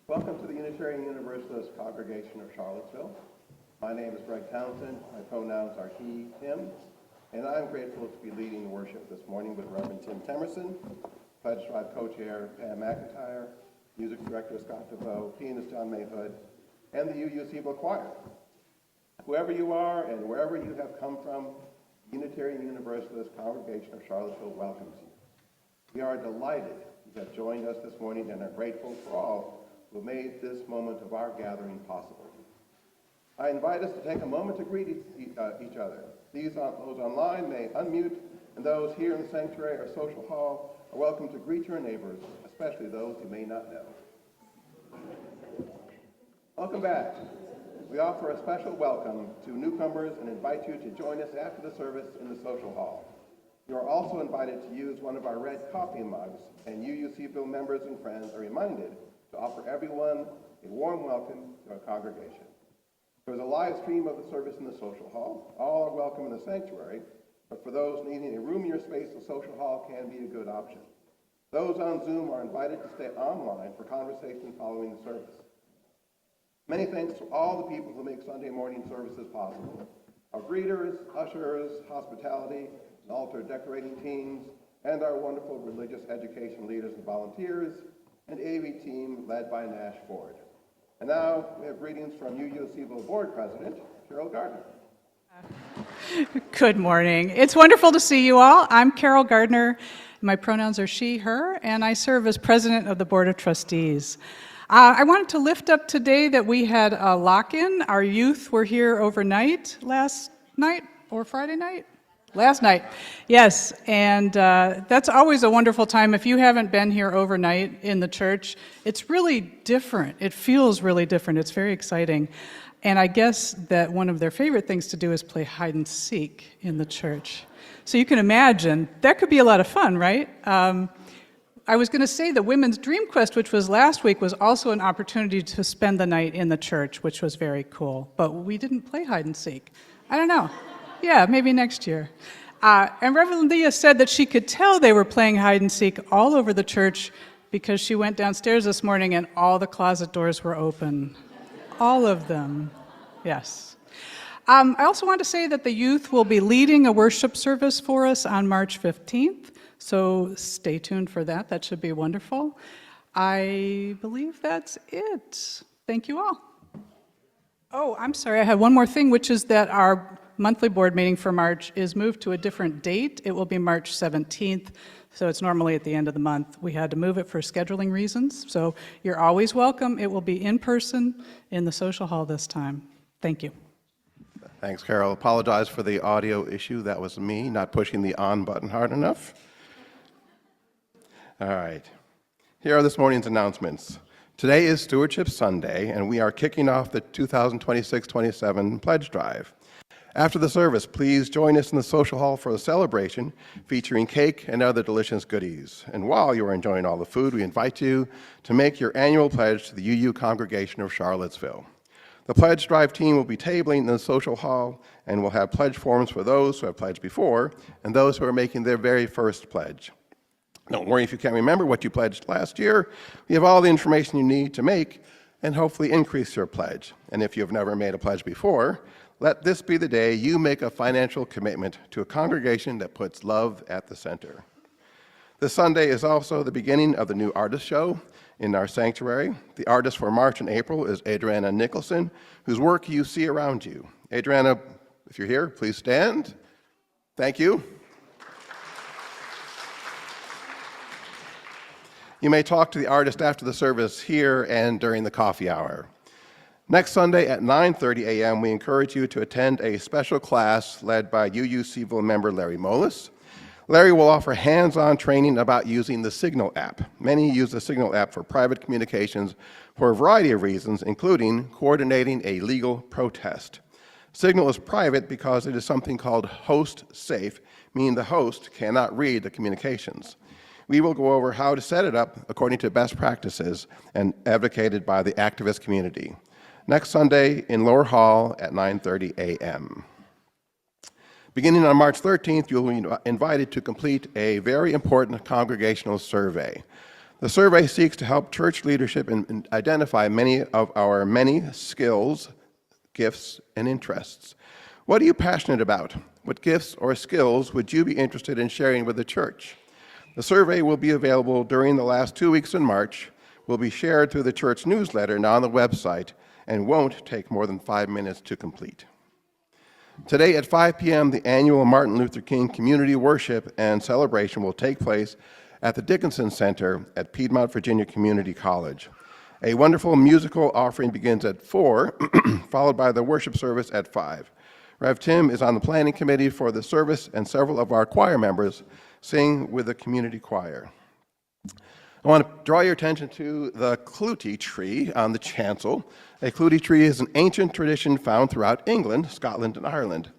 Welcome to the Unitarian Universalist Congregation of Charlottesville. My name is Greg Townsend. My pronouns are he, him, and I'm grateful to be leading the worship this morning with Reverend Tim Temerson, Pledge Drive co-chair Pam McIntyre, music director Scott DeVoe, pianist John Mayhood, and the UU Siebel Choir. Whoever you are and wherever you have come from, the Unitarian Universalist Congregation of Charlottesville welcomes you. We are delighted you have joined us this morning and are grateful for all who made this moment of our gathering possible. I invite us to take a moment to greet each other. Those online may unmute, and those here in the sanctuary or social hall are welcome to greet your neighbors, especially those you may not know. Welcome back. We offer a special welcome to newcomers and invite you to join us after the service in the social hall. You are also invited to use one of our red coffee mugs, and UUCville members and friends are reminded to offer everyone a warm welcome to our congregation. There's a live stream of the service in the social hall. All are welcome in the sanctuary, but for those needing a roomier space, the social hall can be a good option. Those on Zoom are invited to stay online for conversation following the service. Many thanks to all the people who make Sunday morning services possible. Our greeters, ushers, hospitality, and altar decorating teams, and our wonderful religious education leaders and volunteers, and AV team led by Nash Ford. And now we have greetings from UUCville Board President, Carol Gardner. Good morning. It's wonderful to see you all. I'm Carol Gardner. My pronouns are she, her, and I serve as president of the Board of Trustees. I wanted to lift up today that we had a lock-in. Our youth were here overnight last night or Friday night? Last night, yes, and that's always a wonderful time. If you haven't been here overnight in the church, it's really different. It feels really different. It's very exciting. And I guess that one of their favorite things to do is play hide and seek in the church. So you can imagine, that could be a lot of fun, right? I was going to say the Women's Dream Quest, which was last week, was also an opportunity to spend the night in the church, which was very cool. But we didn't play hide and seek. I don't know. Yeah, maybe next year. And Reverend Leah said that she could tell they were playing hide and seek all over the church because she went downstairs this morning and all the closet doors were open. All of them. Yes. I also want to say that the youth will be leading a worship service for us on March 15th, so stay tuned for that. That should be wonderful. I believe that's it. Thank you all. Oh, I'm sorry, I had one more thing, which is that our monthly board meeting for March is moved to a different date. It will be March 17th, so it's normally at the end of the month. We had to move it for scheduling reasons, so you're always welcome. It will be in person in the social hall this time. Thank you. Thanks, Carol. Apologize for the audio issue. That was me not pushing the on button hard enough. All right. Here are this morning's announcements. Today is Stewardship Sunday, and we are kicking off the 2026-27 Pledge Drive. After the service, please join us in the social hall for a celebration featuring cake and other delicious goodies. And while you are enjoying all the food, we invite you to make your annual pledge to the UU Congregation of Charlottesville. The Pledge Drive team will be tabling in the social hall and will have pledge forms for those who have pledged before and those who are making their very first pledge. Don't worry if you can't remember what you pledged last year. We have all the information you need to make and hopefully increase your pledge. And if you've never made a pledge before, let this be the day you make a financial commitment to a congregation that puts love at the center. This Sunday is also the beginning of the new artist show in our sanctuary. The artist for March and April is Adriana Nicholson, whose work you see around you. Adriana, if you're here, please stand. Thank you. You may talk to the artist after the service here and during the coffee hour. Next Sunday at 9:30 a.m., we encourage you to attend a special class led by UUCville member Larry Molis. Larry will offer hands-on training about using the Signal app. Many use the Signal app for private communications for a variety of reasons, including coordinating a legal protest. Signal is private because it is something called host safe, meaning the host cannot read the communications. We will go over how to set it up according to best practices and advocated by the activist community. Next Sunday in Lower Hall at 9:30 a.m. Beginning on March 13th, you'll be invited to complete a very important congregational survey. The survey seeks to help church leadership and identify many of our many skills, gifts, and interests. What are you passionate about? What gifts or skills would you be interested in sharing with the church? The survey will be available during the last 2 weeks in March, will be shared through the church newsletter and on the website, and won't take more than 5 minutes to complete. Today at 5 p.m., the annual Martin Luther King Community Worship and Celebration will take place at the Dickinson Center at Piedmont, Virginia Community College. A wonderful musical offering begins at 4, followed by the worship service at 5. Rev. Tim is on the planning committee for the service, and several of our choir members sing with the community choir. I want to draw your attention to the Clutie tree on the chancel. A Clutie tree is an ancient tradition found throughout England, Scotland, and Ireland.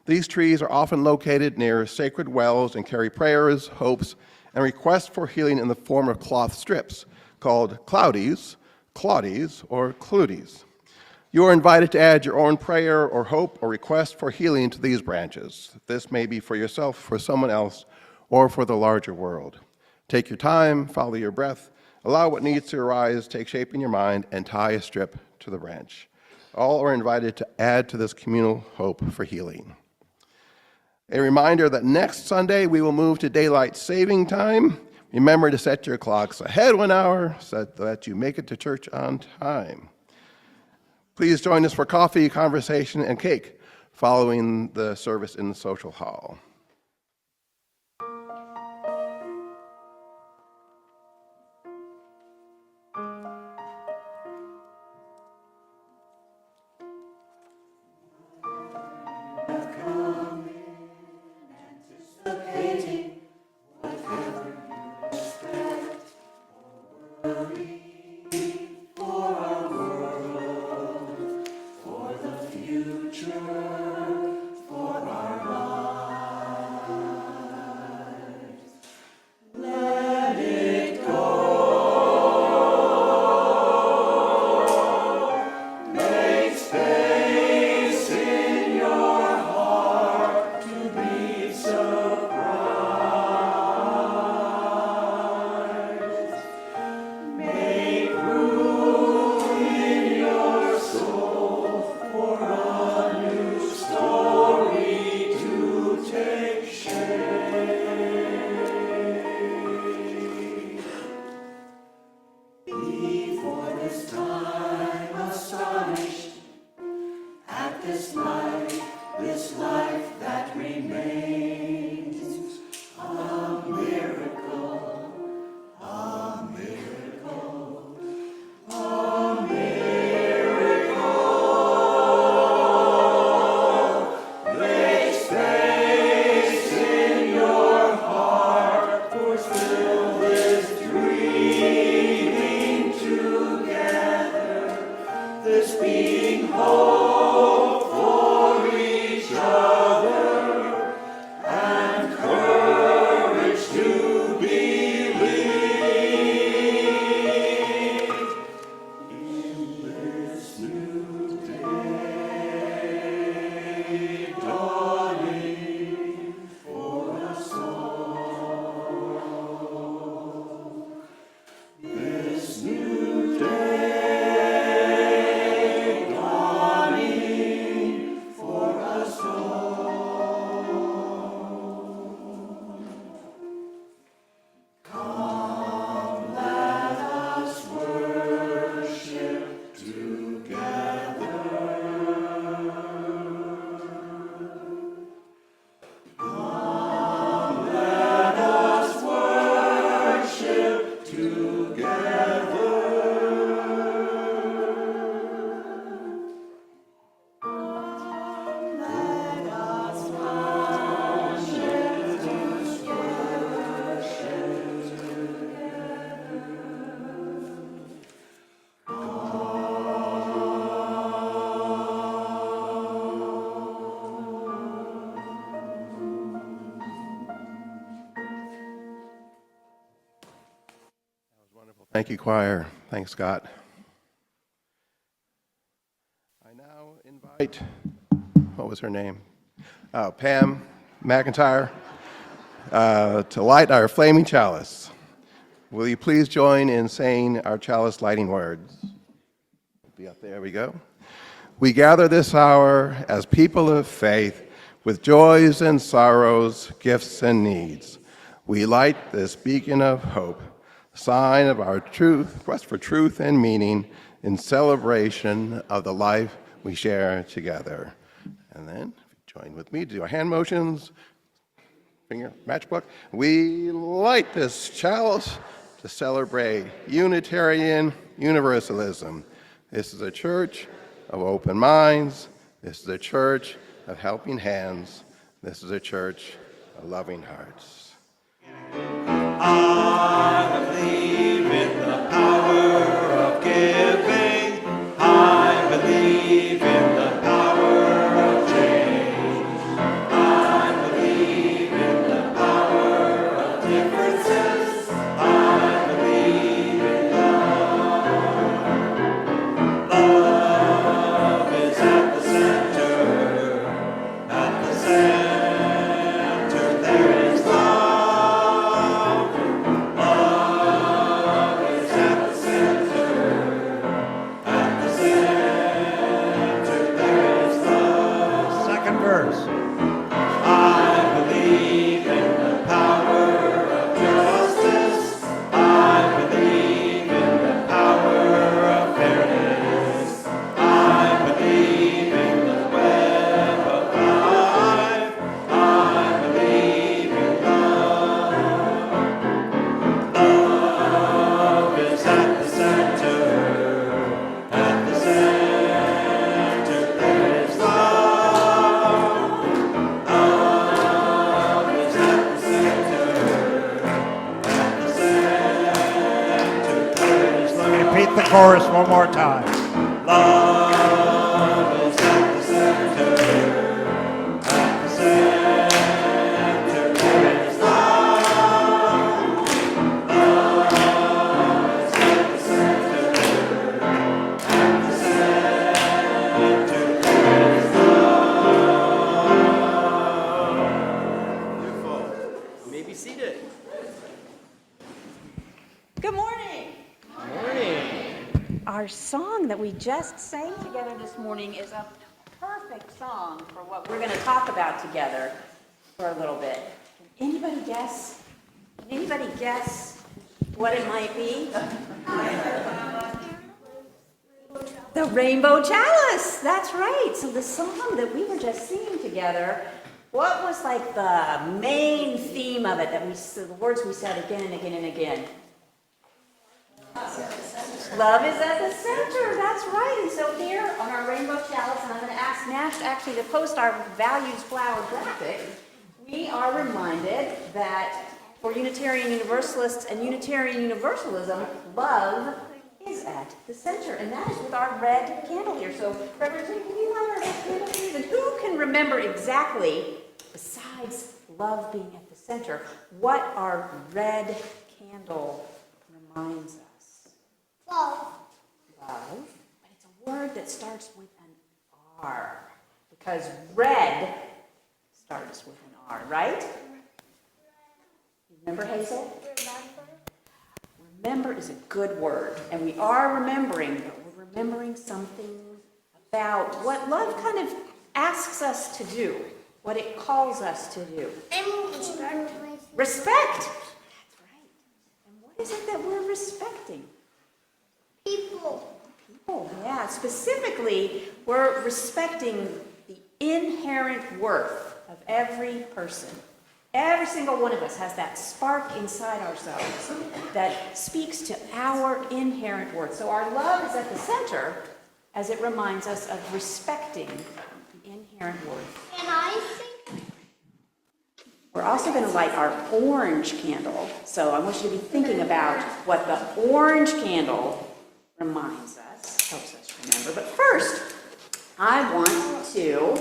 These trees are often located near sacred wells and carry prayers, hopes, and requests for healing in the form of cloth strips called cloudies, claudies, or cluties. You are invited to add your own prayer or hope or request for healing to these branches. This may be for yourself, for someone else, or for the larger world. Take your time, follow your breath, allow what needs to arise take shape in your mind, and tie a strip to the branch. All are invited to add to this communal hope for healing. A reminder that next Sunday we will move to daylight saving time. Remember to set your clocks ahead 1 hour so that you make it to church on time. Please join us for coffee, conversation, and cake following the service in the social hall. Thank you, choir. Thanks, Scott. I now invite, what was her name? Pam McIntyre, to light our flaming chalice. Will you please join in saying our chalice lighting words? Be up there, we go. We gather this hour as people of faith with joys and sorrows, gifts and needs. We light this beacon of hope, sign of our truth, quest for truth and meaning in celebration of the life we share together. And then, join with me to do our hand motions, finger matchbook. We light this chalice to celebrate Unitarian Universalism. This is a church of open minds. This is a church of helping hands. This is a church of loving hearts. I believe in the power of giving. I believe in the power of change. I believe in the power of differences. I believe in love. Love is at the center. At the center there is love. The chorus one more time. Love is at the center. At the center there is love. Love is at the center. At the center there is love. Beautiful. You may be seated. Good morning. Morning. Our song that we just sang together this morning is a perfect song for what we're going to talk about together for a little bit. Can anybody guess? Can anybody guess what it might be? The Rainbow Chalice. That's right. So the song that we were just singing together, what was like the main theme of it that the words we said again and again and again? Love is at the center, that's right. And so here on our Rainbow Chalice, and I'm going to ask Nash actually to post our values flower graphic, we are reminded that for Unitarian Universalists and Unitarian Universalism, love is at the center. And that is with our red candle here. So Reverend Tim, can you light our red candle please? And who can remember exactly, besides love being at the center, what our red candle reminds us? Love. Love, but it's a word that starts with an R, because red starts with an R, right? Remember, Hazel? Remember is a good word, and we are remembering, but we're remembering something about what love kind of asks us to do, what it calls us to do. Respect. That's right. And what is it that we're respecting? People, yeah. Specifically, we're respecting the inherent worth of every person. Every single one of us has that spark inside ourselves that speaks to our inherent worth. So our love is at the center as it reminds us of respecting the inherent worth. And I think We're also going to light our orange candle. So I want you to be thinking about what the orange candle reminds us, helps us remember. But first, I want to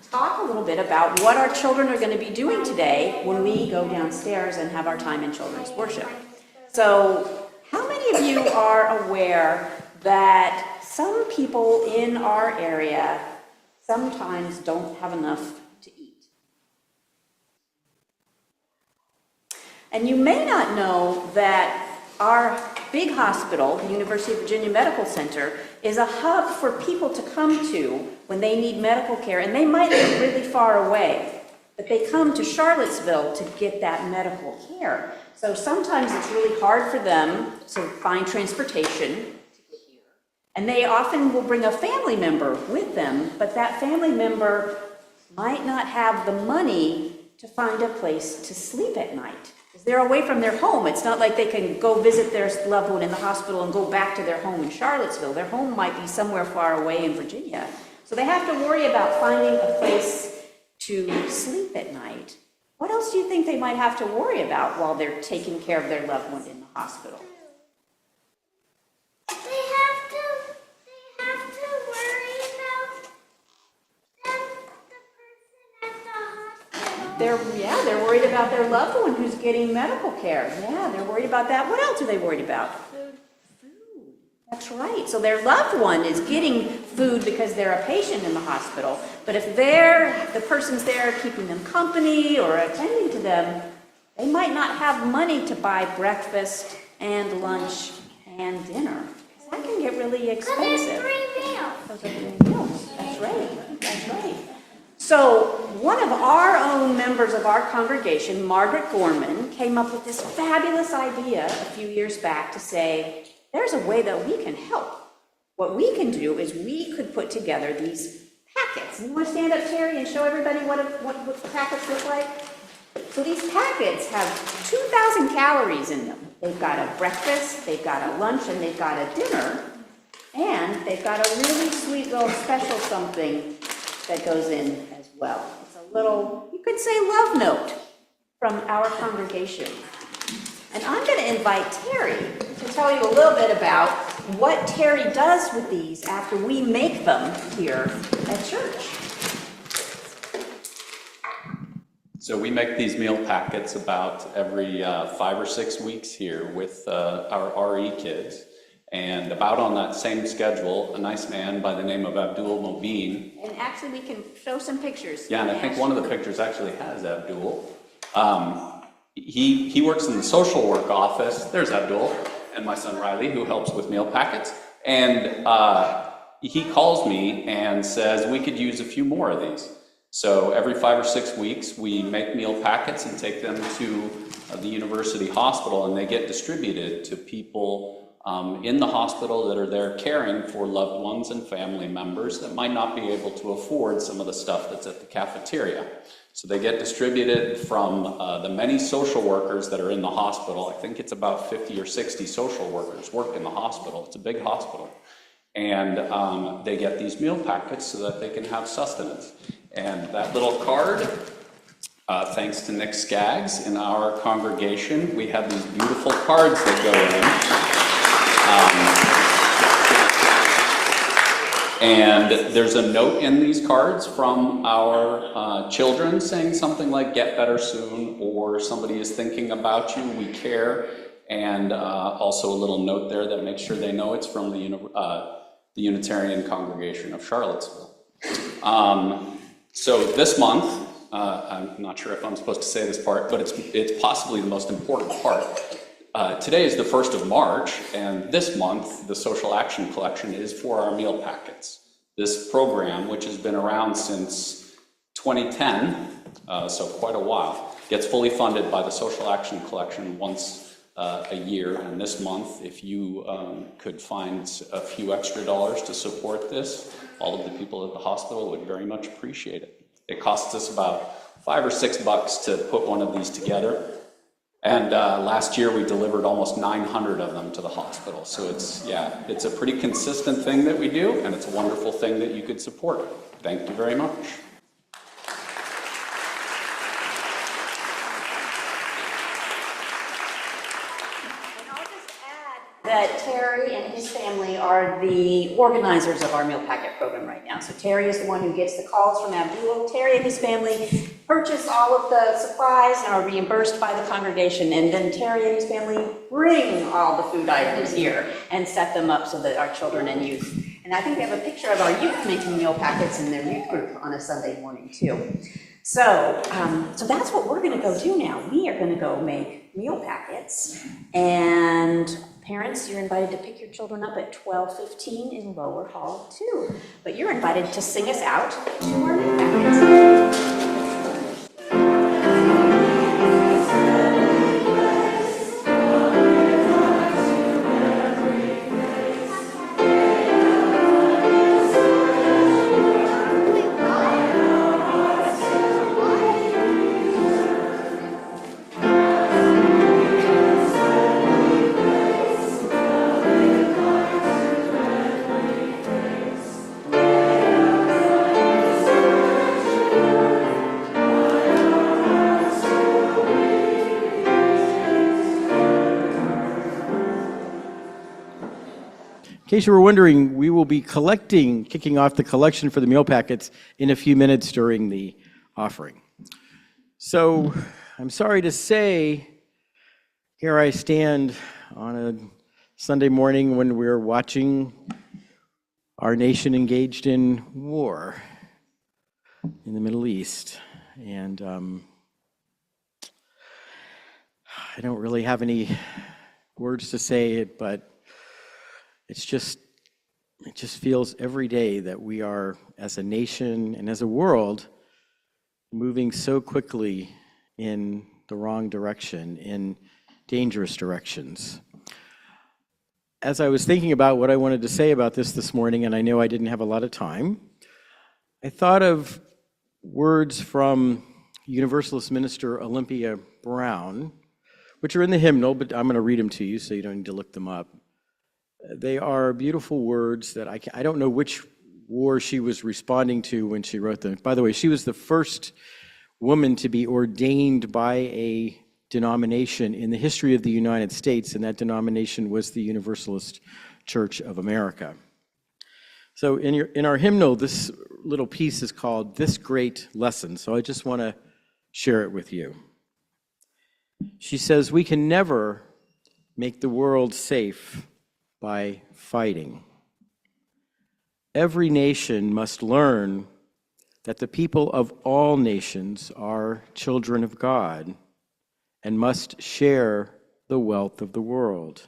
talk a little bit about what our children are going to be doing today when we go downstairs and have our time in children's worship. So, how many of you are aware that some people in our area sometimes don't have enough to eat? And you may not know that our big hospital, the University of Virginia Medical Center, is a hub for people to come to when they need medical care, and they might live really far away, but they come to Charlottesville to get that medical care. So sometimes it's really hard for them to find transportation to get here, and they often will bring a family member with them, but that family member might not have the money to find a place to sleep at night. Because they're away from their home. It's not like they can go visit their loved one in the hospital and go back to their home in Charlottesville. Their home might be somewhere far away in Virginia. So they have to worry about finding a place to sleep at night. What else do you think they might have to worry about while they're taking care of their loved one in the hospital? They have to worry about the person at the hospital. They're worried about their loved one who's getting medical care. Yeah, they're worried about that. What else are they worried about? Food. That's right. So their loved one is getting food because they're a patient in the hospital. But if the person's there keeping them company or attending to them, they might not have money to buy breakfast and lunch and dinner. Because that can get really expensive. But there's 3 meals. Those are 3 meals. That's right. That's right. So one of our own members of our congregation, Margaret Gorman, came up with this fabulous idea a few years back to say, there's a way that we can help. What we can do is we could put together these packets. You want to stand up, Terry, and show everybody what the packets look like? So these packets have 2,000 calories in them. They've got a breakfast, they've got a lunch, and they've got a dinner. And they've got a really sweet little special something that goes in as well. It's a little, you could say, love note from our congregation. And I'm going to invite Terry to tell you a little bit about what Terry does with these after we make them here at church. So we make these meal packets about every 5 or 6 weeks here with our RE kids. And about on that same schedule, a nice man by the name of Abdul Mobeen. And actually, we can show some pictures. Yeah, and I think one of the pictures actually has Abdul. He works in the social work office. There's Abdul and my son Riley, who helps with meal packets. And he calls me and says we could use a few more of these. So every 5 or 6 weeks, we make meal packets and take them to the university hospital, and they get distributed to people in the hospital that are there caring for loved ones and family members that might not be able to afford some of the stuff that's at the cafeteria. So they get distributed from the many social workers that are in the hospital. I think it's about 50 or 60 social workers work in the hospital. It's a big hospital. And they get these meal packets so that they can have sustenance. And that little card, thanks to Nick Skaggs in our congregation, we have these beautiful cards that go in. And there's a note in these cards from our children saying something like, get better soon, or somebody is thinking about you, we care, and also a little note there that makes sure they know it's from the Unitarian Congregation of Charlottesville. So this month, I'm not sure if I'm supposed to say this part, but it's possibly the most important part. Today is the 1st of March, and this month, the Social Action Collection is for our meal packets. This program, which has been around since 2010, so quite a while, gets fully funded by the Social Action Collection once a year. And this month, if you could find a few extra dollars to support this, all of the people at the hospital would very much appreciate it. It costs us about $5 or $6 to put one of these together. And last year we delivered almost 900 of them to the hospital. So it's a pretty consistent thing that we do, and it's a wonderful thing that you could support. Thank you very much. And I'll just add that Terry and his family are the organizers of our meal packet program right now. So Terry is the one who gets the calls from Abdul. Terry and his family purchase all of the supplies and are reimbursed by the congregation, and then Terry and his family bring all the food items here and set them up so that our children and youth, and I think they have a picture of our youth making meal packets in their youth group on a Sunday morning too. So that's what we're gonna go do now. We are gonna go make meal packets, and parents, you're invited to pick your children up at 12:15 in Lower Hall 2. But you're invited to sing us out to our meal packets. In case you were wondering, we will be kicking off the collection for the meal packets in a few minutes during the offering. So I'm sorry to say, here I stand on a Sunday morning when we're watching our nation engaged in war in the Middle East. And I don't really have any words to say it, but it just feels every day that we are, as a nation and as a world, moving so quickly in the wrong direction, in dangerous directions. As I was thinking about what I wanted to say about this morning, and I know I didn't have a lot of time, I thought of words from Universalist minister Olympia Brown, which are in the hymnal, but I'm going to read them to you so you don't need to look them up. They are beautiful words that I don't know which war she was responding to when she wrote them. By the way, she was the first woman to be ordained by a denomination in the history of the United States, and that denomination was the Universalist Church of America. So in our hymnal, this little piece is called "This Great Lesson," so I just want to share it with you. She says, "We can never make the world safe by fighting. Every nation must learn that the people of all nations are children of God and must share the wealth of the world.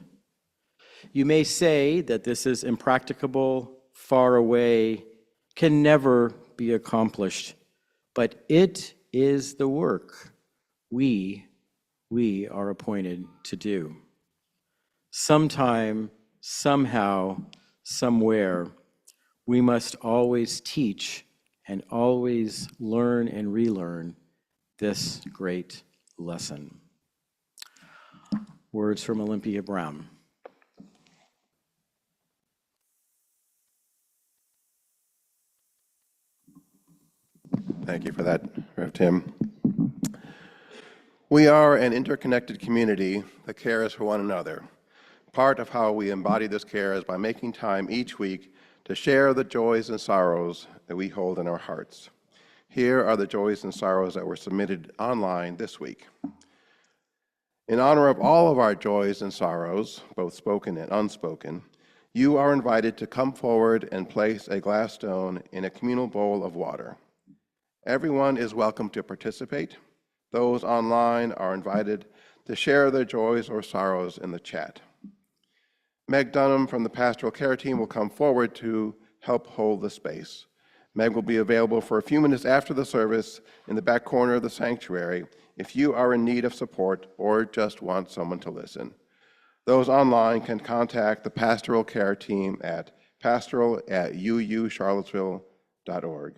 You may say that this is impracticable, far away, can never be accomplished, but it is the work we are appointed to do. Sometime, somehow, somewhere, we must always teach and always learn and relearn this great lesson." Words from Olympia Brown. Thank you for that, Rev. Tim. We are an interconnected community that cares for one another. Part of how we embody this care is by making time each week to share the joys and sorrows that we hold in our hearts. Here are the joys and sorrows that were submitted online this week. In honor of all of our joys and sorrows, both spoken and unspoken, you are invited to come forward and place a glass stone in a communal bowl of water. Everyone is welcome to participate. Those online are invited to share their joys or sorrows in the chat. Meg Dunham from the Pastoral Care Team will come forward to help hold the space. Meg will be available for a few minutes after the service in the back corner of the sanctuary if you are in need of support or just want someone to listen. Those online can contact the Pastoral Care Team at pastoral@uucharlottesville.org.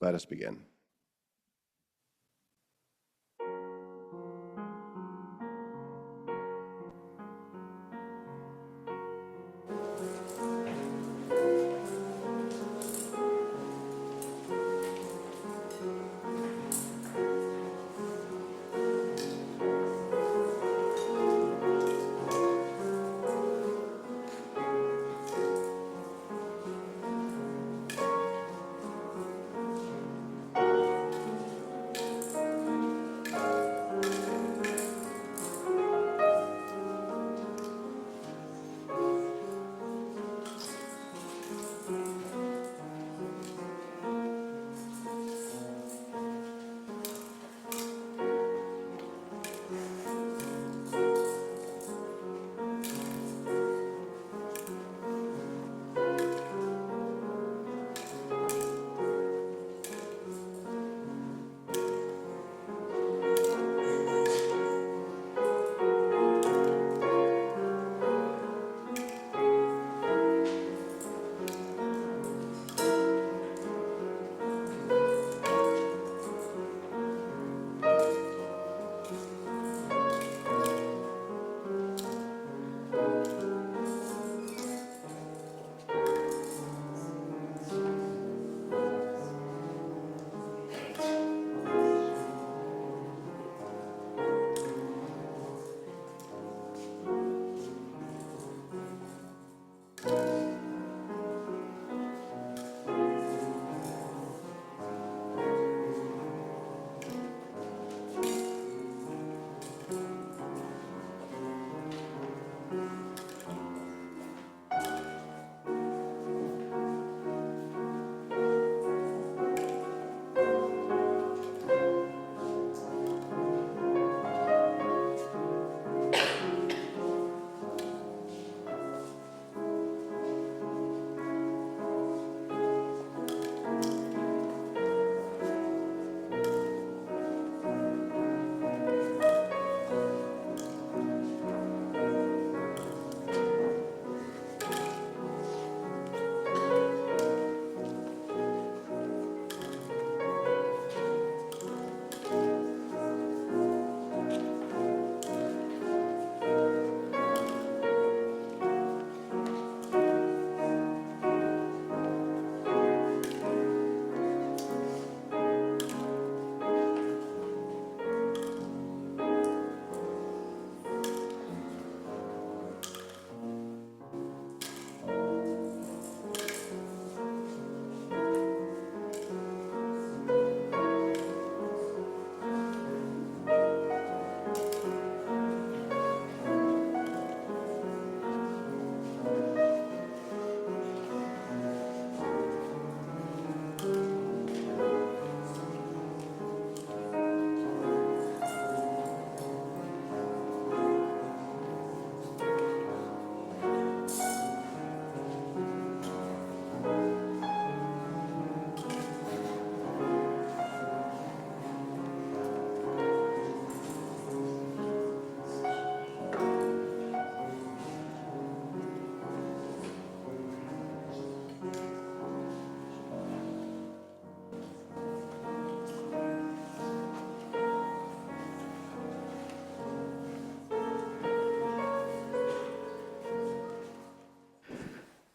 Let us begin.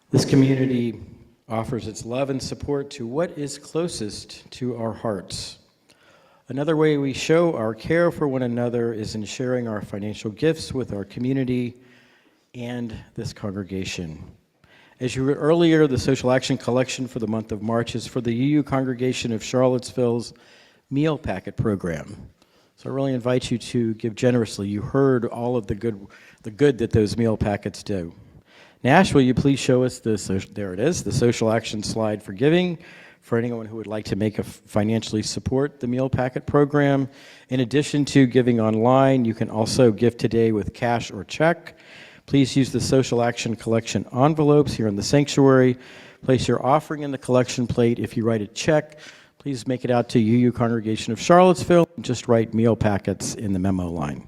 This community offers its love and support to what is closest to our hearts. Another way we show our care for one another is in sharing our financial gifts with our community and this congregation. As you heard earlier, the Social Action Collection for the month of March is for the UU Congregation of Charlottesville's Meal Packet Program. So I really invite you to give generously. You heard all of the good that those meal packets do. Nash, will you please show us the social action slide for giving for anyone who would like to financially support the meal packet program. In addition to giving online, you can also give today with cash or check. Please use the Social Action Collection envelopes here in the sanctuary. Place your offering in the collection plate. If you write a check, please make it out to UU Congregation of Charlottesville and just write meal packets in the memo line.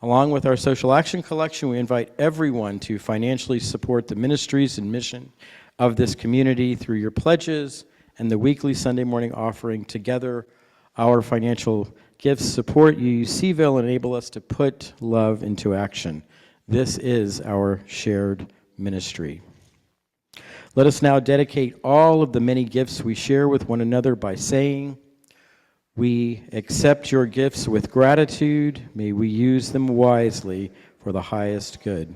Along with our Social Action Collection, we invite everyone to financially support the ministries and mission of this community through your pledges and the weekly Sunday morning offering. Together, our financial gifts support UUCville and enable us to put love into action. This is our shared ministry. Let us now dedicate all of the many gifts we share with one another by saying, "We accept your gifts with gratitude. May we use them wisely for the highest good."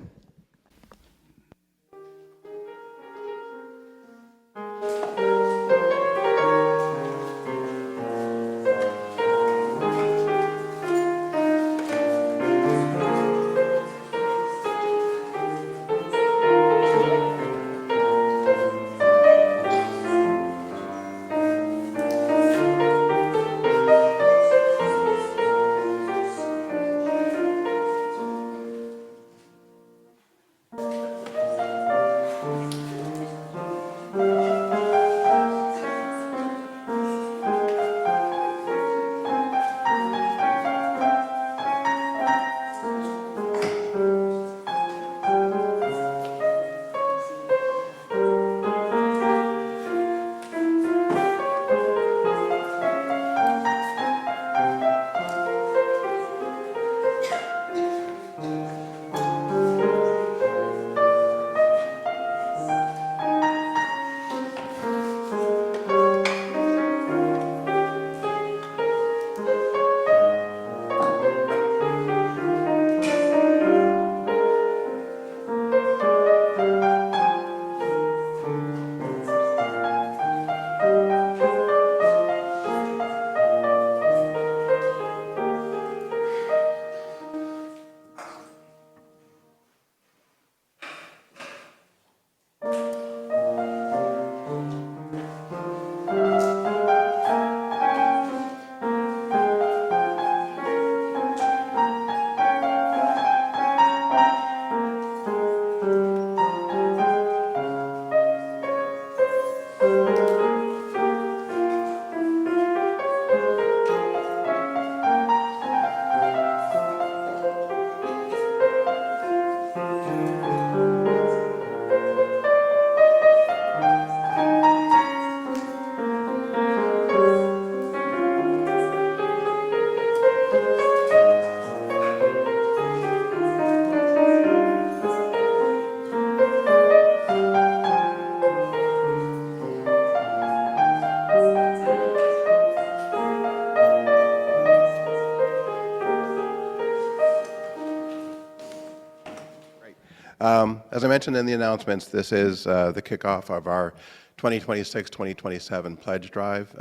As I mentioned in the announcements, this is the kickoff of our 2026-2027 pledge drive.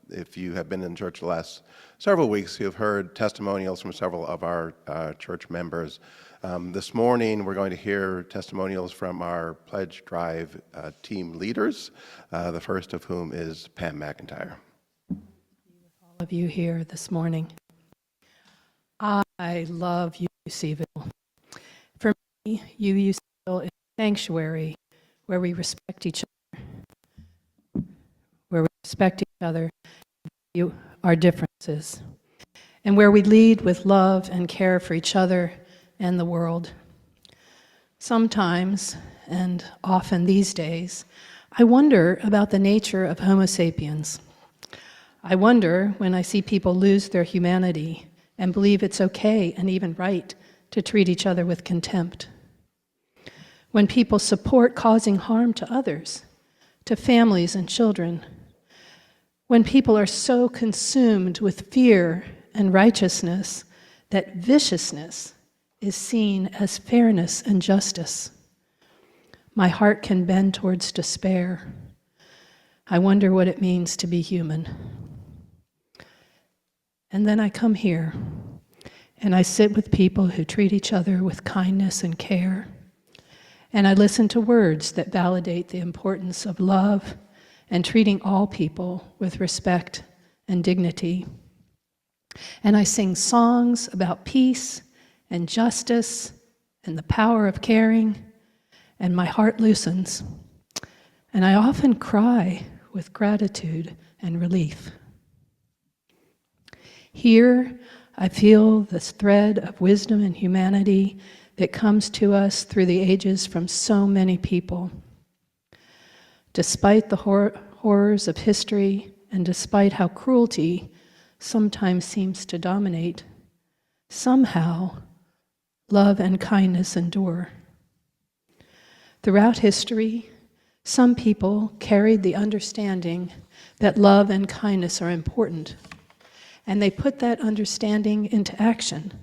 If you have been in church the last several weeks, you've heard testimonials from several of our church members. This morning, we're going to hear testimonials from our pledge drive team leaders, the first of whom is Pam McIntyre. All of you here this morning. I love UUCville. For me, UUCville is a sanctuary where we respect each other, value our differences, and where we lead with love and care for each other and the world. Sometimes, and often these days, I wonder about the nature of Homo sapiens. I wonder when I see people lose their humanity and believe it's okay and even right to treat each other with contempt. when people support causing harm to others, to families and children, when people are so consumed with fear and righteousness that viciousness is seen as fairness and justice. My heart can bend towards despair. I wonder what it means to be human. And then I come here, and I sit with people who treat each other with kindness and care, and I listen to words that validate the importance of love and treating all people with respect and dignity. And I sing songs about peace and justice and the power of caring, and my heart loosens. And I often cry with gratitude and relief. Here, I feel this thread of wisdom and humanity that comes to us through the ages from so many people. Despite the horrors of history, and despite how cruelty sometimes seems to dominate, somehow love and kindness endure. Throughout history, some people carried the understanding that love and kindness are important, and they put that understanding into action.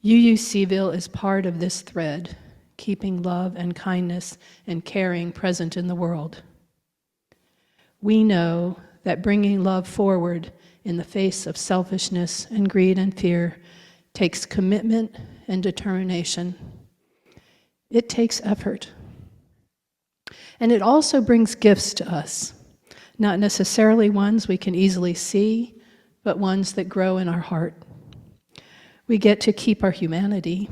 UUCville is part of this thread, keeping love and kindness and caring present in the world. We know that bringing love forward in the face of selfishness and greed and fear takes commitment and determination. It takes effort. And it also brings gifts to us, not necessarily ones we can easily see, but ones that grow in our heart. We get to keep our humanity.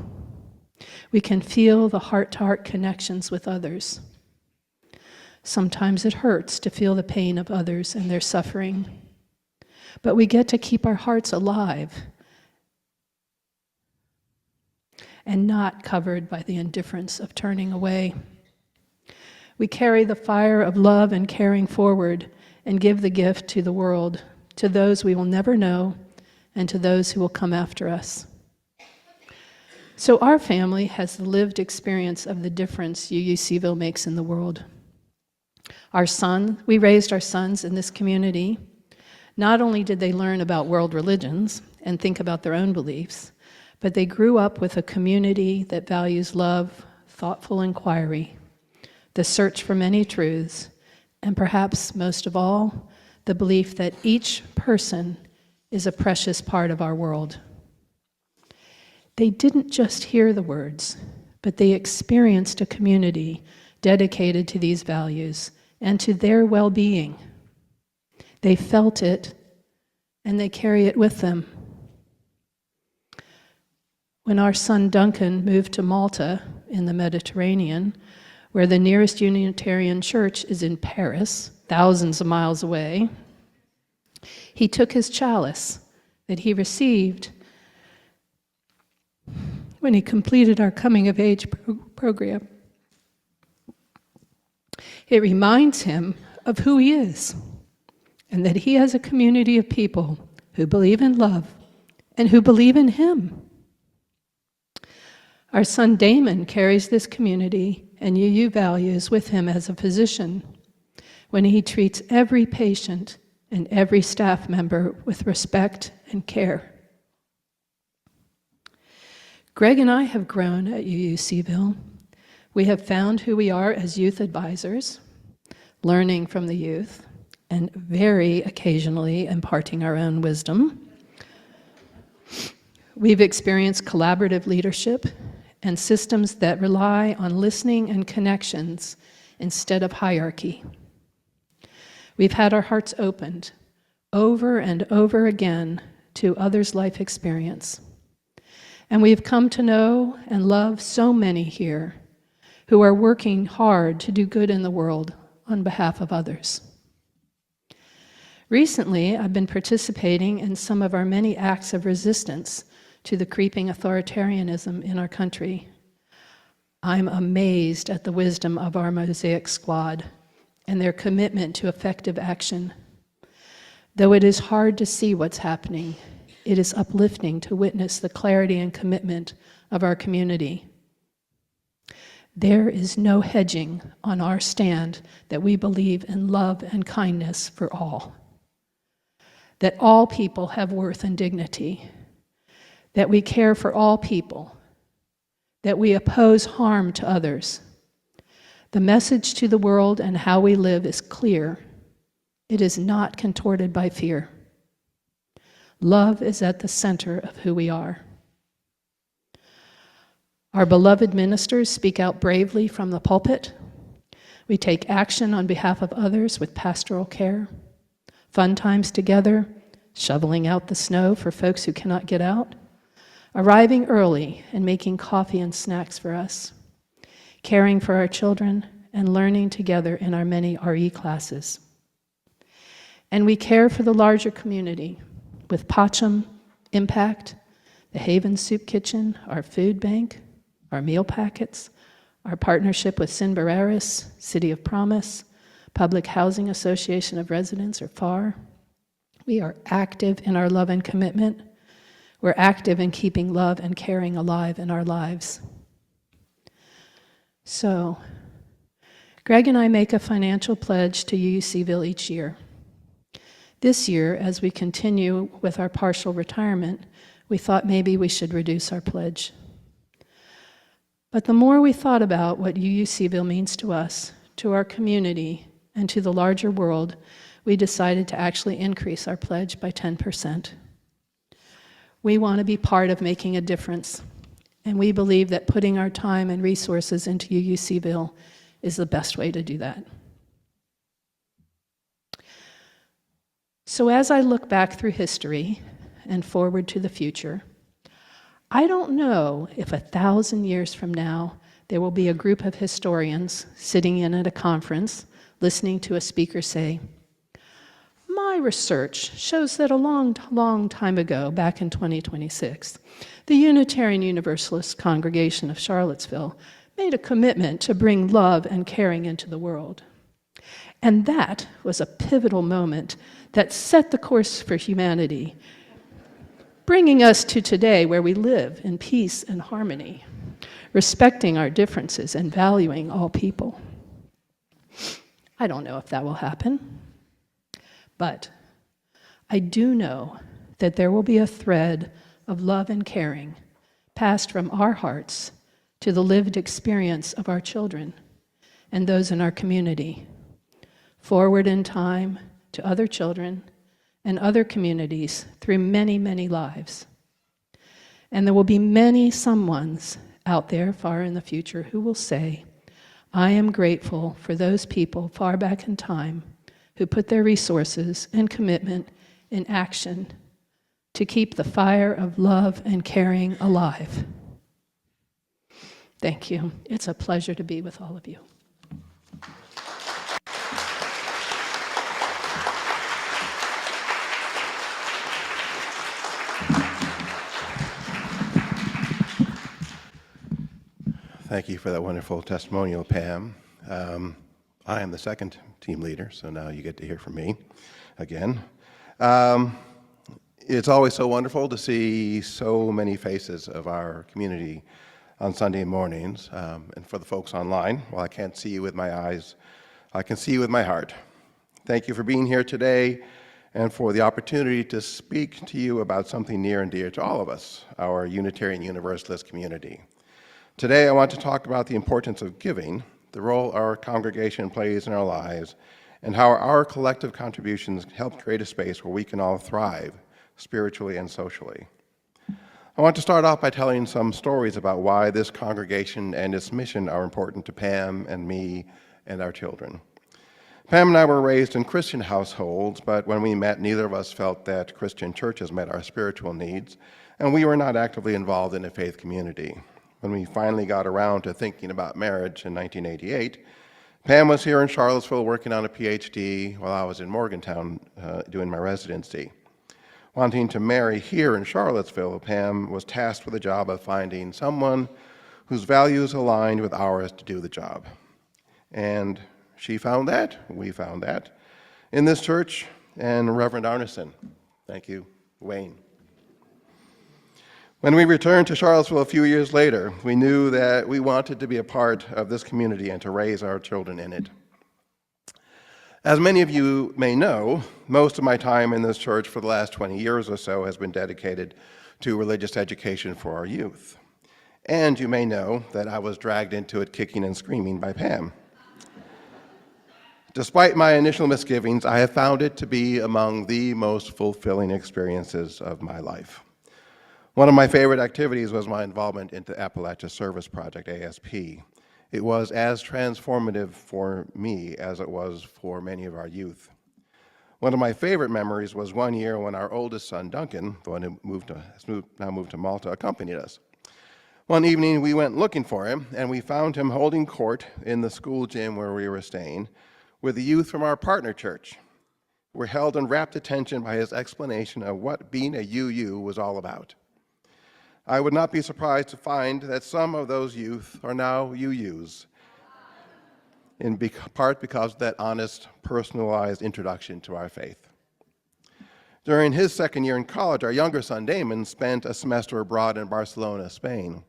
We can feel the heart-to-heart connections with others. Sometimes it hurts to feel the pain of others and their suffering, but we get to keep our hearts alive and not covered by the indifference of turning away. We carry the fire of love and caring forward and give the gift to the world, to those we will never know, and to those who will come after us. So our family has the lived experience of the difference UUCville makes in the world. We raised our sons in this community. Not only did they learn about world religions and think about their own beliefs, but they grew up with a community that values love, thoughtful inquiry, the search for many truths, and perhaps most of all, the belief that each person is a precious part of our world. They didn't just hear the words, but they experienced a community dedicated to these values and to their well-being. They felt it, and they carry it with them. When our son Duncan moved to Malta in the Mediterranean, where the nearest Unitarian church is in Paris, thousands of miles away, he took his chalice that he received when he completed our coming-of-age program. It reminds him of who he is, and that he has a community of people who believe in love and who believe in him. Our son Damon carries this community and UU values with him as a physician when he treats every patient and every staff member with respect and care. Greg and I have grown at UUCville. We have found who we are as youth advisors, learning from the youth, and very occasionally imparting our own wisdom. We've experienced collaborative leadership and systems that rely on listening and connections instead of hierarchy. We've had our hearts opened over and over again to others' life experience. And we've come to know and love so many here who are working hard to do good in the world on behalf of others. Recently, I've been participating in some of our many acts of resistance to the creeping authoritarianism in our country. I'm amazed at the wisdom of our Mosaic Squad and their commitment to effective action. Though it is hard to see what's happening, it is uplifting to witness the clarity and commitment of our community. There is no hedging on our stand that we believe in love and kindness for all, that all people have worth and dignity, that we care for all people, that we oppose harm to others. The message to the world and how we live is clear. It is not contorted by fear. Love is at the center of who we are. Our beloved ministers speak out bravely from the pulpit. We take action on behalf of others with pastoral care, fun times together, shoveling out the snow for folks who cannot get out, arriving early and making coffee and snacks for us, caring for our children, and learning together in our many RE classes. And we care for the larger community with Pacham, Impact, the Haven Soup Kitchen, our food bank, our meal packets, our partnership with Sinbararis, City of Promise, Public Housing Association of Residents, or FAR. We are active in our love and commitment. We're active in keeping love and caring alive in our lives. So, Greg and I make a financial pledge to UUCville each year. This year, as we continue with our partial retirement, we thought maybe we should reduce our pledge. But the more we thought about what UUCville means to us, to our community, and to the larger world, we decided to actually increase our pledge by 10%. We want to be part of making a difference, and we believe that putting our time and resources into UUCville is the best way to do that. So as I look back through history and forward to the future, I don't know if 1,000 years from now there will be a group of historians sitting in at a conference listening to a speaker say, "My research shows that a long, long time ago, back in 2026, the Unitarian Universalist Congregation of Charlottesville made a commitment to bring love and caring into the world. And that was a pivotal moment that set the course for humanity, bringing us to today where we live in peace and harmony, respecting our differences and valuing all people." I don't know if that will happen, but I do know that there will be a thread of love and caring passed from our hearts to the lived experience of our children and those in our community, forward in time to other children and other communities through many, many lives. And there will be many someones out there far in the future who will say, "I am grateful for those people far back in time who put their resources and commitment in action to keep the fire of love and caring alive." Thank you. It's a pleasure to be with all of you. Thank you for that wonderful testimonial, Pam. I am the second team leader, so now you get to hear from me again. It's always so wonderful to see so many faces of our community on Sunday mornings. And for the folks online, while I can't see you with my eyes, I can see you with my heart. Thank you for being here today and for the opportunity to speak to you about something near and dear to all of us, our Unitarian Universalist community. Today, I want to talk about the importance of giving, the role our congregation plays in our lives, and how our collective contributions help create a space where we can all thrive, spiritually and socially. I want to start off by telling some stories about why this congregation and its mission are important to Pam and me and our children. Pam and I were raised in Christian households, but when we met, neither of us felt that Christian churches met our spiritual needs, and we were not actively involved in a faith community. When we finally got around to thinking about marriage in 1988, Pam was here in Charlottesville working on a PhD while I was in Morgantown doing my residency. Wanting to marry here in Charlottesville, Pam was tasked with the job of finding someone whose values aligned with ours to do the job. And she found that, we found that, in this church and Reverend Arneson. Thank you, Wayne. When we returned to Charlottesville a few years later, we knew that we wanted to be a part of this community and to raise our children in it. As many of you may know, most of my time in this church for the last 20 years or so has been dedicated to religious education for our youth. And you may know that I was dragged into it kicking and screaming by Pam. Despite my initial misgivings, I have found it to be among the most fulfilling experiences of my life. One of my favorite activities was my involvement in the Appalachia Service Project, ASP. It was as transformative for me as it was for many of our youth. One of my favorite memories was one year when our oldest son, Duncan, the one who now moved to Malta, accompanied us. One evening, we went looking for him, and we found him holding court in the school gym where we were staying with the youth from our partner church. We were held in rapt attention by his explanation of what being a UU was all about. I would not be surprised to find that some of those youth are now UUs, in part because of that honest, personalized introduction to our faith. During his second year in college, our younger son, Damon, spent a semester abroad in Barcelona, Spain.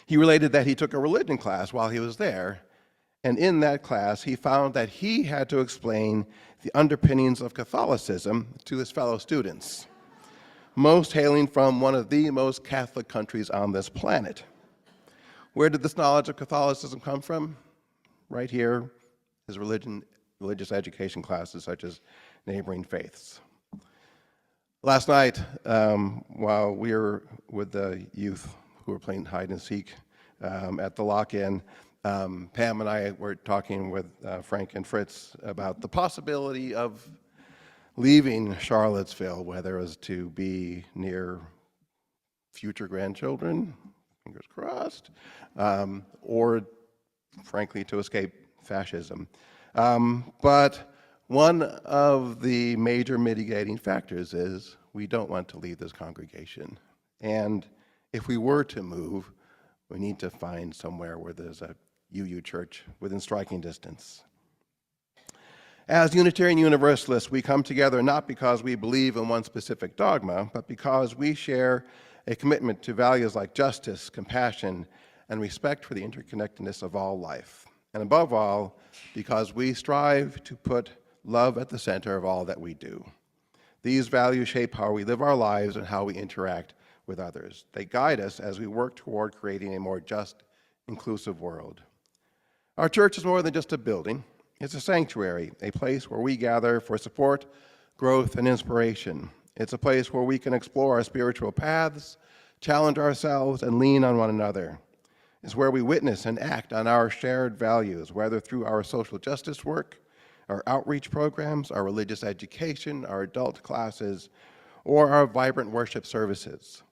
He related that he took a religion class while he was there, and in that class, he found that he had to explain the underpinnings of Catholicism to his fellow students, most hailing from one of the most Catholic countries on this planet. Where did this knowledge of Catholicism come from? Right here, his religious education classes such as neighboring faiths. Last night, while we were with the youth who were playing hide and seek at the lock-in, Pam and I were talking with Frank and Fritz about the possibility of leaving Charlottesville, whether it was to be near future grandchildren, fingers crossed, or frankly to escape fascism. But one of the major mitigating factors is we don't want to leave this congregation. And if we were to move, we need to find somewhere where there's a UU church within striking distance. As Unitarian Universalists, we come together not because we believe in one specific dogma, but because we share a commitment to values like justice, compassion, and respect for the interconnectedness of all life. And above all, because we strive to put love at the center of all that we do. These values shape how we live our lives and how we interact with others. They guide us as we work toward creating a more just, inclusive world. Our church is more than just a building. It's a sanctuary, a place where we gather for support, growth, and inspiration. It's a place where we can explore our spiritual paths, challenge ourselves, and lean on one another. It's where we witness and act on our shared values, whether through our social justice work, our outreach programs, our religious education, our adult classes, or our vibrant worship services.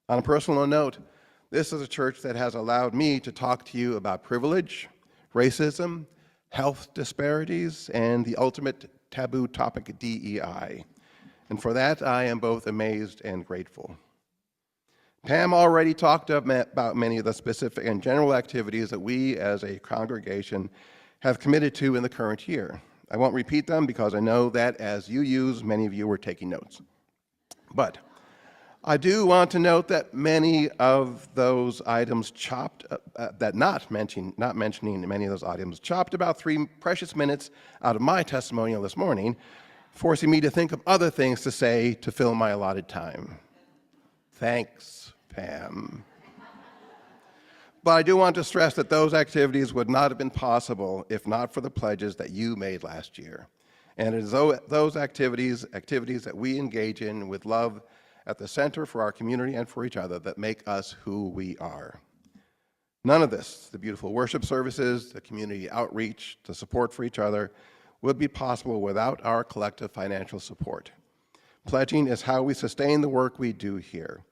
On a personal note, this is a church that has allowed me to talk to you about privilege, racism, health disparities, and the ultimate taboo topic, DEI. And for that, I am both amazed and grateful. Pam already talked about many of the specific and general activities that we as a congregation have committed to in the current year. I won't repeat them because I know that as UUs, many of you were taking notes. But I do want to note that many of those items not mentioning many of those items, chopped about 3 precious minutes out of my testimonial this morning, forcing me to think of other things to say to fill my allotted time. Thanks, Pam. But I do want to stress that those activities would not have been possible if not for the pledges that you made last year. And it is those activities that we engage in with love at the center for our community and for each other that make us who we are. None of this, the beautiful worship services, the community outreach, the support for each other, would be possible without our collective financial support. Pledging is how we sustain the work we do here.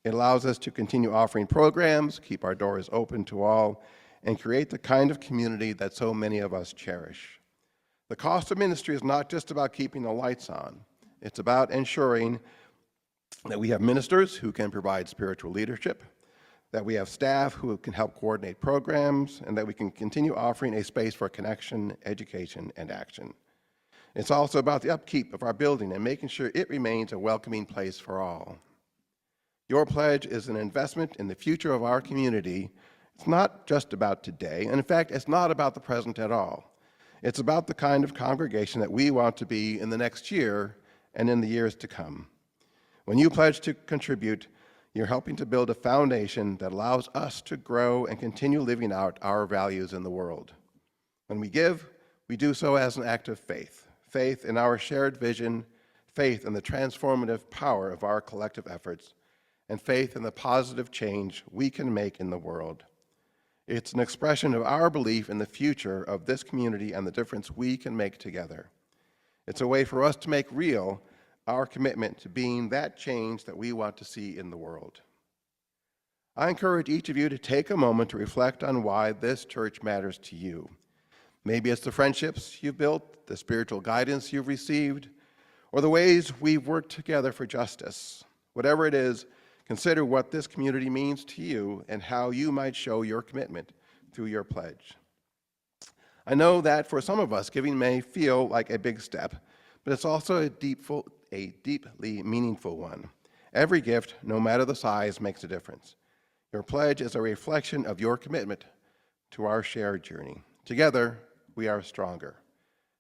It allows us to continue offering programs, keep our doors open to all, and create the kind of community that so many of us cherish. The cost of ministry is not just about keeping the lights on. It's about ensuring that we have ministers who can provide spiritual leadership, that we have staff who can help coordinate programs, and that we can continue offering a space for connection, education, and action. It's also about the upkeep of our building and making sure it remains a welcoming place for all. Your pledge is an investment in the future of our community. It's not just about today, and in fact, it's not about the present at all. It's about the kind of congregation that we want to be in the next year and in the years to come. When you pledge to contribute, you're helping to build a foundation that allows us to grow and continue living out our values in the world. When we give, we do so as an act of faith, faith in our shared vision, faith in the transformative power of our collective efforts, and faith in the positive change we can make in the world. It's an expression of our belief in the future of this community and the difference we can make together. It's a way for us to make real our commitment to being that change that we want to see in the world. I encourage each of you to take a moment to reflect on why this church matters to you. Maybe it's the friendships you've built, the spiritual guidance you've received, or the ways we've worked together for justice. Whatever it is, consider what this community means to you and how you might show your commitment through your pledge. I know that for some of us, giving may feel like a big step, but it's also a deeply meaningful one. Every gift, no matter the size, makes a difference. Your pledge is a reflection of your commitment to our shared journey. Together, we are stronger.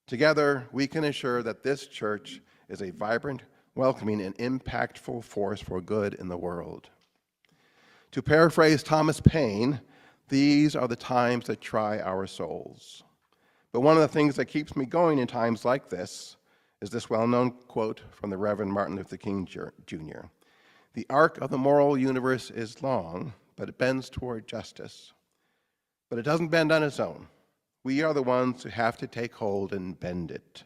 Together, we can ensure that this church is a vibrant, welcoming, and impactful force for good in the world. To paraphrase Thomas Paine, these are the times that try our souls. But one of the things that keeps me going in times like this is this well-known quote from the Reverend Martin Luther King Jr. "The arc of the moral universe is long, but it bends toward justice. But it doesn't bend on its own. We are the ones who have to take hold and bend it.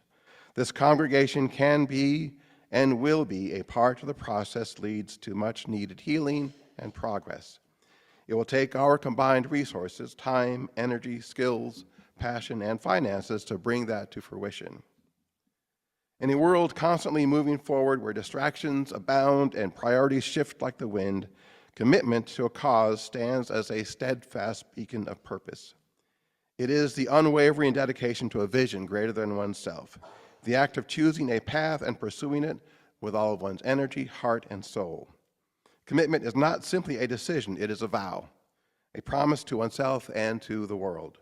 This congregation can be and will be a part of the process leads to much needed healing and progress. It will take our combined resources, time, energy, skills, passion, and finances to bring that to fruition. In a world constantly moving forward where distractions abound and priorities shift like the wind, commitment to a cause stands as a steadfast beacon of purpose. It is the unwavering dedication to a vision greater than oneself, the act of choosing a path and pursuing it with all of one's energy, heart, and soul. Commitment is not simply a decision, it is a vow, a promise to oneself and to the world.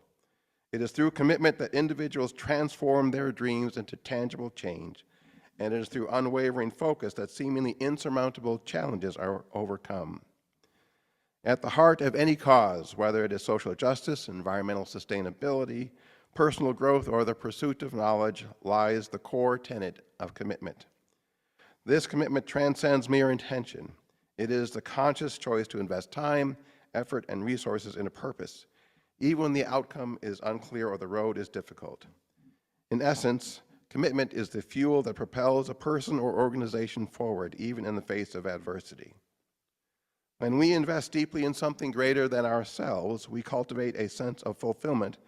It is through commitment that individuals transform their dreams into tangible change, and it is through unwavering focus that seemingly insurmountable challenges are overcome. At the heart of any cause, whether it is social justice, environmental sustainability, personal growth, or the pursuit of knowledge, lies the core tenet of commitment. This commitment transcends mere intention. It is the conscious choice to invest time, effort, and resources in a purpose, even when the outcome is unclear or the road is difficult. In essence, commitment is the fuel that propels a person or organization forward, even in the face of adversity. When we invest deeply in something greater than ourselves, we cultivate a sense of fulfillment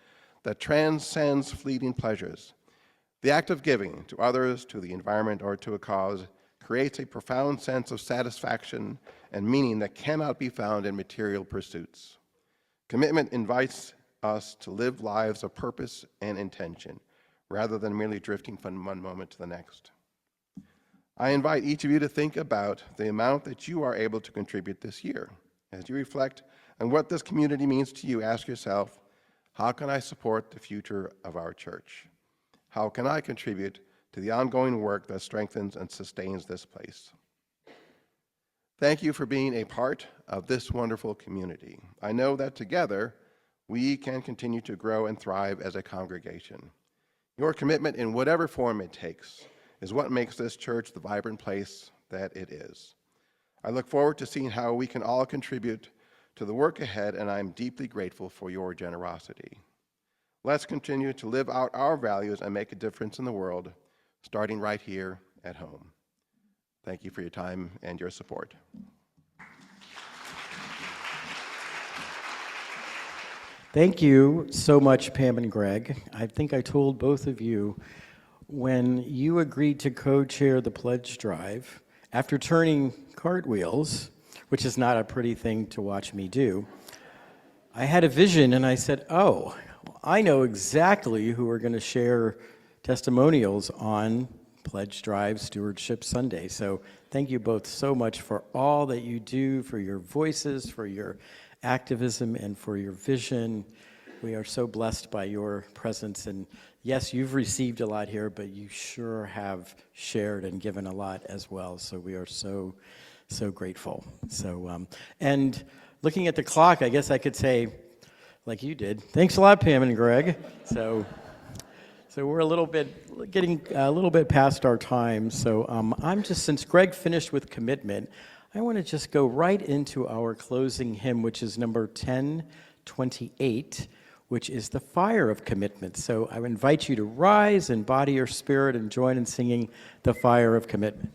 that transcends fleeting pleasures. The act of giving to others, to the environment, or to a cause creates a profound sense of satisfaction and meaning that cannot be found in material pursuits. Commitment invites us to live lives of purpose and intention, rather than merely drifting from one moment to the next. I invite each of you to think about the amount that you are able to contribute this year. As you reflect on what this community means to you, ask yourself, how can I support the future of our church? How can I contribute to the ongoing work that strengthens and sustains this place? Thank you for being a part of this wonderful community. I know that together we can continue to grow and thrive as a congregation. Your commitment, in whatever form it takes, is what makes this church the vibrant place that it is. I look forward to seeing how we can all contribute to the work ahead, and I'm deeply grateful for your generosity. Let's continue to live out our values and make a difference in the world, starting right here at home. Thank you for your time and your support. Thank you so much, Pam and Greg. I think I told both of you when you agreed to co-chair the pledge drive, after turning cartwheels, which is not a pretty thing to watch me do, I had a vision and I said, oh, I know exactly who are going to share testimonials on Pledge Drive Stewardship Sunday. So thank you both so much for all that you do, for your voices, for your activism, and for your vision. We are so blessed by your presence. And yes, you've received a lot here, but you sure have shared and given a lot as well. So we are so grateful. So, and looking at the clock, I guess I could say, like you did, thanks a lot, Pam and Greg. So we're getting a little bit past our time. So since Greg finished with commitment, I want to just go right into our closing hymn, which is number 1028, which is the Fire of Commitment. So I invite you to rise and body your spirit and join in singing the Fire of Commitment.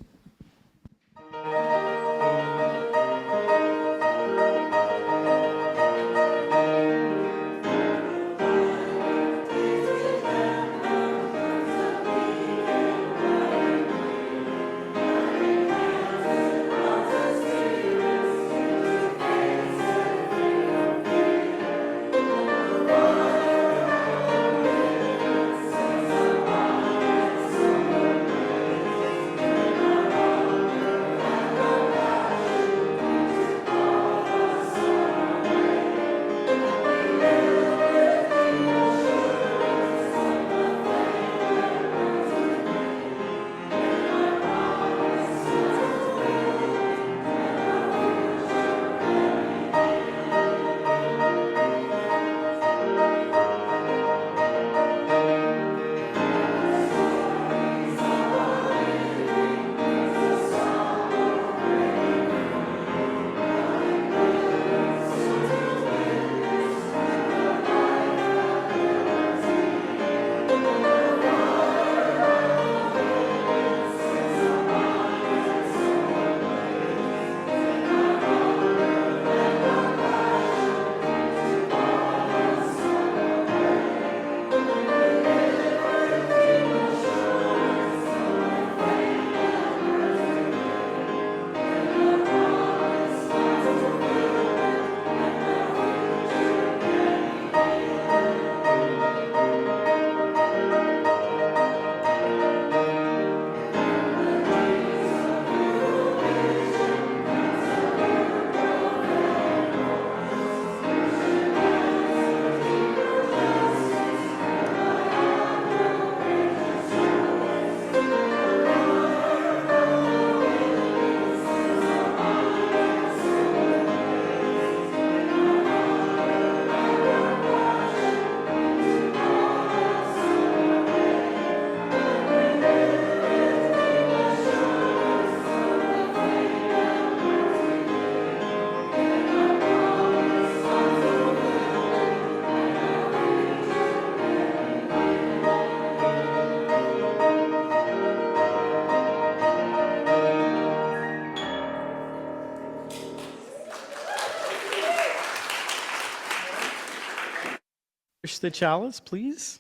Push the chalice, please.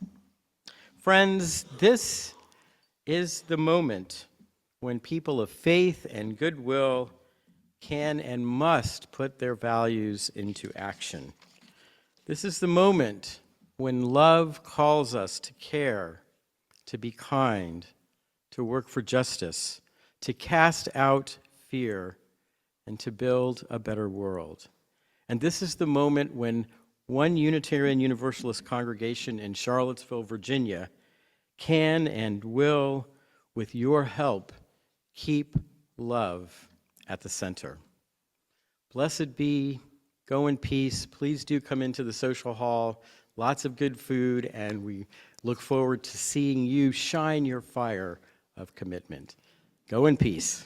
Friends, this is the moment when people of faith and goodwill can and must put their values into action. This is the moment when love calls us to care, to be kind, to work for justice, to cast out fear, and to build a better world. And this is the moment when one Unitarian Universalist congregation in Charlottesville, Virginia, can and will, with your help, keep love at the center. Blessed be, go in peace. Please do come into the social hall. Lots of good food, and we look forward to seeing you shine your fire of commitment. Go in peace.